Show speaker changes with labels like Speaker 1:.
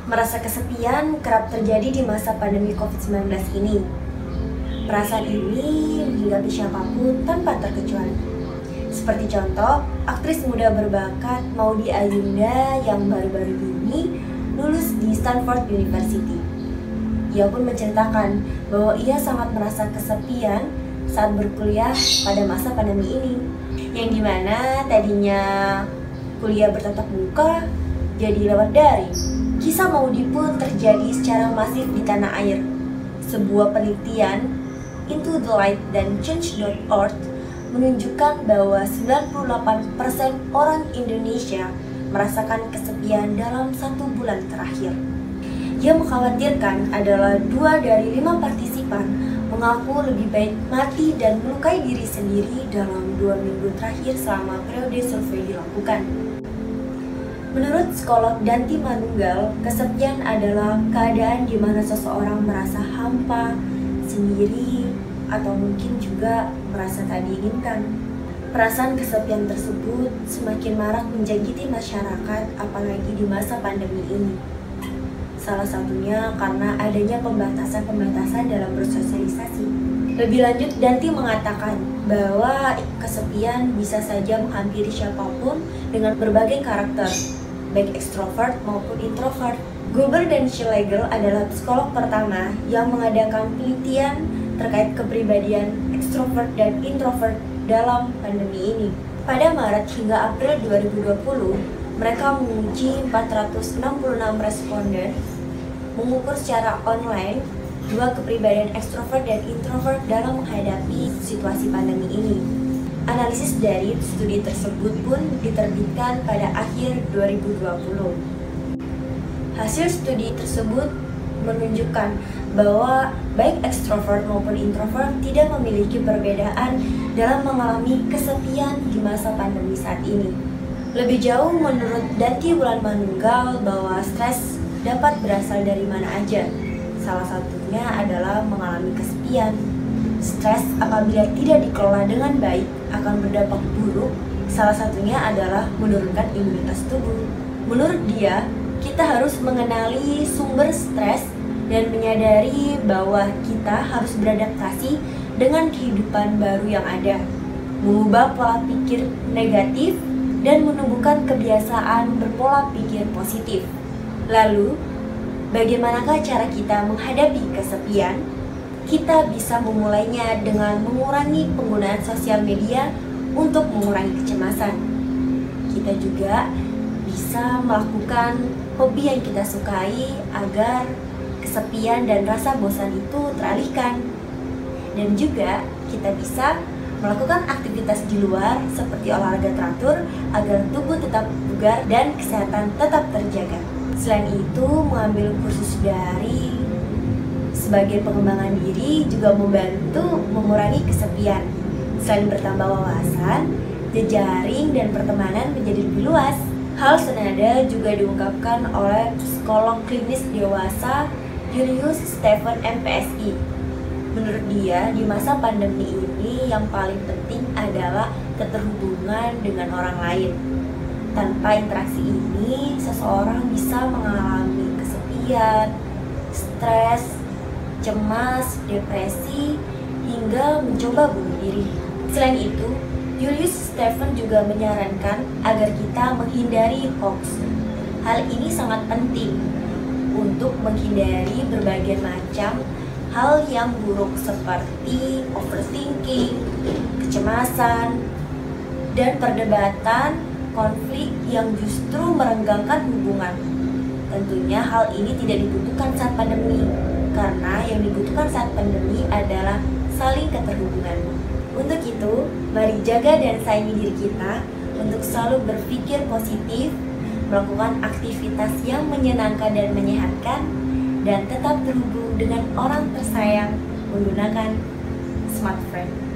Speaker 1: Merasa kesepian kerap terjadi di masa pandemi COVID-19 ini. Perasaan ini menghinggapi siapapun tanpa terkecuali. Seperti contoh, aktris muda berbakat Maudy Ayunda yang baru-baru ini lulus di Stanford University. Ia pun menceritakan bahwa ia sangat merasa kesepian saat berkuliah pada masa pandemi ini, yang dimana tadinya kuliah bertatap muka jadi lewat daring. Kisah Maudy pun terjadi secara masif di tanah air. Sebuah penelitian Into the Light dan Change.org menunjukkan bahwa 98% orang Indonesia merasakan kesepian dalam 1 bulan terakhir. Yang mengkhawatirkan adalah 2 dari 5 partisipan mengaku lebih baik mati dan melukai diri sendiri dalam 2 minggu terakhir selama periode survei dilakukan. Menurut psikolog Danti Manunggal, kesepian adalah keadaan di mana seseorang merasa hampa, sendiri, atau mungkin juga merasa tak diinginkan. Perasaan kesepian tersebut semakin marak menjangkiti masyarakat, apalagi di masa pandemi ini. Salah satunya karena adanya pembatasan-pembatasan dalam bersosialisasi. Lebih lanjut, Danti mengatakan bahwa kesepian bisa saja menghampiri siapapun dengan berbagai karakter, baik ekstrovert maupun introvert. Gruber dan Schlegel adalah psikolog pertama yang mengadakan penelitian terkait kepribadian ekstrovert dan introvert dalam pandemi ini. Pada Maret hingga April 2020, mereka menguji 466 responden, mengukur secara online 2 kepribadian ekstrovert dan introvert dalam menghadapi situasi pandemi ini. Analisis dari studi tersebut pun diterbitkan pada akhir 2020. Hasil studi tersebut menunjukkan bahwa baik ekstrovert maupun introvert tidak memiliki perbedaan dalam mengalami kesepian di masa pandemi saat ini. Lebih jauh, menurut Danti Manunggal bahwa stres dapat berasal dari mana aja. Salah satunya adalah mengalami kesepian. Stres apabila tidak dikelola dengan baik akan berdampak buruk. Salah satunya adalah menurunkan imunitas tubuh. Menurut dia, kita harus mengenali sumber stres dan menyadari bahwa kita harus beradaptasi dengan kehidupan baru yang ada, mengubah pola pikir negatif dan menumbuhkan kebiasaan berpola pikir positif. Lalu, bagaimanakah cara kita menghadapi kesepian? Kita bisa memulainya dengan mengurangi penggunaan sosial media untuk mengurangi kecemasan. Kita juga bisa melakukan hobi yang kita sukai agar kesepian dan rasa bosan itu teralihkan. Dan juga kita bisa melakukan aktivitas di luar seperti olahraga teratur agar tubuh tetap bugar dan kesehatan tetap terjaga. Selain itu, mengambil kursus daring sebagai pengembangan diri juga membantu mengurangi kesepian. Selain bertambah wawasan, jejaring dan pertemanan menjadi lebih luas. Hal senada juga diungkapkan oleh psikolog klinis dewasa Julius Stephen MPSI. Menurut dia, di masa pandemi ini yang paling penting adalah keterhubungan dengan orang lain. Tanpa interaksi ini, seseorang bisa mengalami kesepian, stres, cemas, depresi, hingga mencoba bunuh diri. Selain itu, Julius Stephen juga menyarankan agar kita menghindari hoax. Hal ini sangat penting untuk menghindari berbagai macam hal yang buruk seperti overthinking, kecemasan, dan perdebatan konflik yang justru merenggangkan hubungan. Tentunya hal ini tidak dibutuhkan saat pandemi, karena yang dibutuhkan saat pandemi adalah saling keterhubungan. Untuk itu, mari jaga dan sayangi diri kita untuk selalu berpikir positif, melakukan aktivitas yang menyenangkan dan menyehatkan, dan tetap terhubung dengan orang tersayang menggunakan smartphone.